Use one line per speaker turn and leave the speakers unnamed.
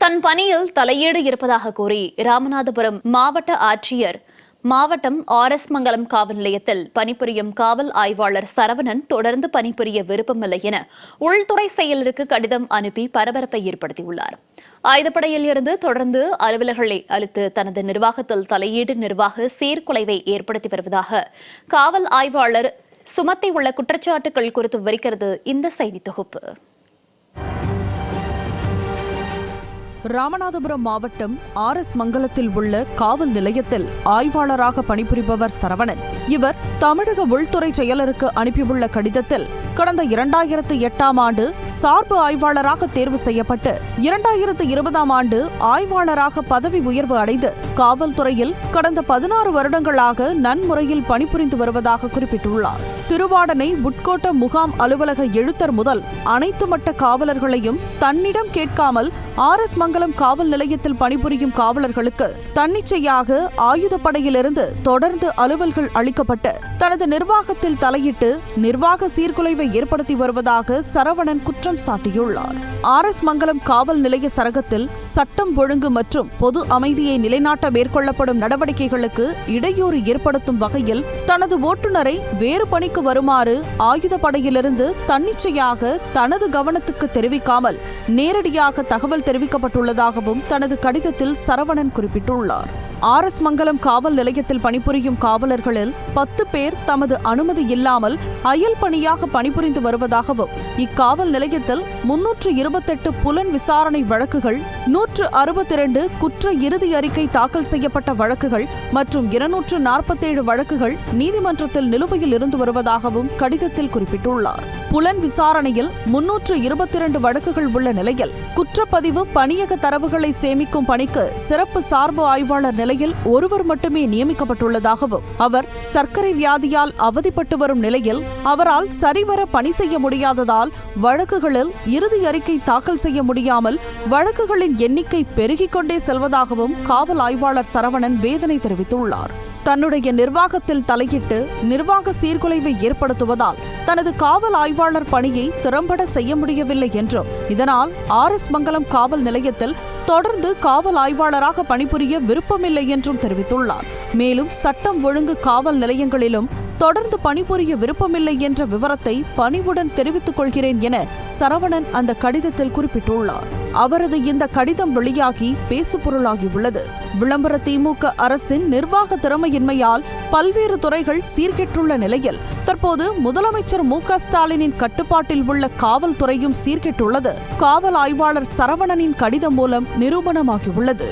தன் பணியில் தலையீடு இருப்பதாக கூறி ராமநாதபுரம் மாவட்ட ஆட்சியர் மாவட்டம் ஆர்எஸ் மங்கலம் காவல் நிலையத்தில் பணிபுரியும் காவல் ஆய்வாளர் சரவணன் தொடர்ந்து பணிபுரிய விருப்பமில்லை என உள்துறை செயலருக்கு கடிதம் அனுப்பி பரபரப்பை ஏற்படுத்தியுள்ளார். ஆயுதப்படையில் இருந்து தொடர்ந்து அலுவலர்களை அளித்து தனது நிர்வாகத்தில் தலையீடு நிர்வாக சீர்குலைவை ஏற்படுத்தி வருவதாக காவல் ஆய்வாளர் சுமத்தியுள்ள குற்றச்சாட்டுகள் குறித்து விவரிக்கிறது இந்த செய்தி தொகுப்பு.
ராமநாதபுரம் மாவட்டம் ஆர்எஸ் மங்கலத்தில் உள்ள காவல் நிலையத்தில் ஆய்வாளராக பணிபுரிபவர் சரவணன். இவர் தமிழக உள்துறை செயலருக்கு அனுப்பியுள்ள கடிதத்தில் கடந்த 2008ஆம் ஆண்டு சார்பு ஆய்வாளராக தேர்வு செய்யப்பட்டு 2020ஆம் ஆண்டு ஆய்வாளராக பதவி உயர்வு அடைந்து காவல்துறையில் கடந்த 16 வருடங்களாக நன்முறையில் பணிபுரிந்து வருவதாக குறிப்பிட்டுள்ளார். திருவாடனை உட்கோட்ட முகாம் அலுவலக எழுத்தர் முதல் அனைத்து மட்ட காவலர்களையும் தன்னிடம் கேட்காமல் ஆர்எஸ் மங்கலம் காவல் நிலையத்தில் பணிபுரியும் காவலர்களுக்கு தன்னிச்சையாக ஆயுதப்படையிலிருந்து தொடர்ந்து அலுவல்கள் அளிக்கப்பட்டு தனது நிர்வாகத்தில் தலையிட்டு நிர்வாக சீர்குலைவை ஏற்படுத்தி வருவதாக சரவணன் குற்றம் சாட்டியுள்ளார். ஆர்எஸ் மங்கலம் காவல் நிலைய சரகத்தில் சட்டம் ஒழுங்கு மற்றும் பொது அமைதியை நிலைநாட்ட மேற்கொள்ளப்படும் நடவடிக்கைகளுக்கு இடையூறு ஏற்படுத்தும் வகையில் தனது ஓட்டுநரை வேறு பணிக்கு வருமாறு ஆயுதப்படையிலிருந்து தன்னிச்சையாக தனது கவனத்துக்கு தெரிவிக்காமல் நேரடியாக தகவல் தெரிவிக்கப்பட்டுள்ளதாகவும் தனது கடிதத்தில் சரவணன் குறிப்பிட்டுள்ளார். ஆர்எஸ் மங்கலம் காவல் நிலையத்தில் பணிபுரியும் காவலர்களில் 10 பேர் தமது அனுமதி இல்லாமல் அயல் பணியாக பணிபுரிந்து வருவதாகவும் இக்காவல் நிலையத்தில் 328 புலன் விசாரணை வழக்குகள், 162 குற்ற இறுதி அறிக்கை தாக்கல் செய்யப்பட்ட வழக்குகள் மற்றும் 247 வழக்குகள் நீதிமன்றத்தில் நிலுவையில் இருந்து வருவதாகவும் கடிதத்தில் குறிப்பிட்டுள்ளார். புலன் விசாரணையில் 322 வழக்குகள் உள்ள நிலையில் குற்றப்பதிவு பணியக தரவுகளை சேமிக்கும் பணிக்கு சிறப்பு சார்பு ஆய்வாளர் நிலையில் ஒருவர் மட்டுமே நியமிக்கப்பட்டுள்ளதாகவும் அவர் சர்க்கரை வியாதியால் அவதிப்பட்டு வரும் நிலையில் அவரால் சரிவர பணி செய்ய முடியாததால் வழக்குகளில் இறுதி அறிக்கை தாக்கல் செய்ய முடியாமல் வழக்குகளின் எண்ணிக்கை பெருகிக் கொண்டே செல்வதாகவும் காவல் ஆய்வாளர் சரவணன் வேதனை தெரிவித்துள்ளார். தன்னுடைய நிர்வாகத்தில் தலையிட்டு நிர்வாக சீர்குலைவை ஏற்படுத்துவதால் தனது காவல் ஆய்வாளர் பணியை திறம்பட செய்ய முடியவில்லை என்றும் இதனால் ஆர்எஸ் மங்கலம் காவல் நிலையத்தில் தொடர்ந்து காவல் ஆய்வாளராக பணிபுரிய விருப்பமில்லை என்றும் தெரிவித்துள்ளார். மேலும் சட்டம் ஒழுங்கு காவல் நிலையங்களிலும் தொடர்ந்து பணிபுரிய விருப்பமில்லை என்ற விவரத்தை பணிவுடன் தெரிவித்துக் கொள்கிறேன் என சரவணன் அந்த கடிதத்தில் குறிப்பிட்டுள்ளார். அவரது இந்த கடிதம் வெளியாகி பேசுபொருளாகியுள்ளது. விளம்பர திமுக அரசின் நிர்வாக திறமையின்மையால் பல்வேறு துறைகள் சீர்கெட்டுள்ள நிலையில் தற்போது முதலமைச்சர் மு.க.ஸ்டாலினின் கட்டுப்பாட்டில் உள்ள காவல்துறையும் சீர்கெட்டுள்ளது காவல் ஆய்வாளர் சரவணனின் கடிதம் மூலம் நிரூபணமாகியுள்ளது.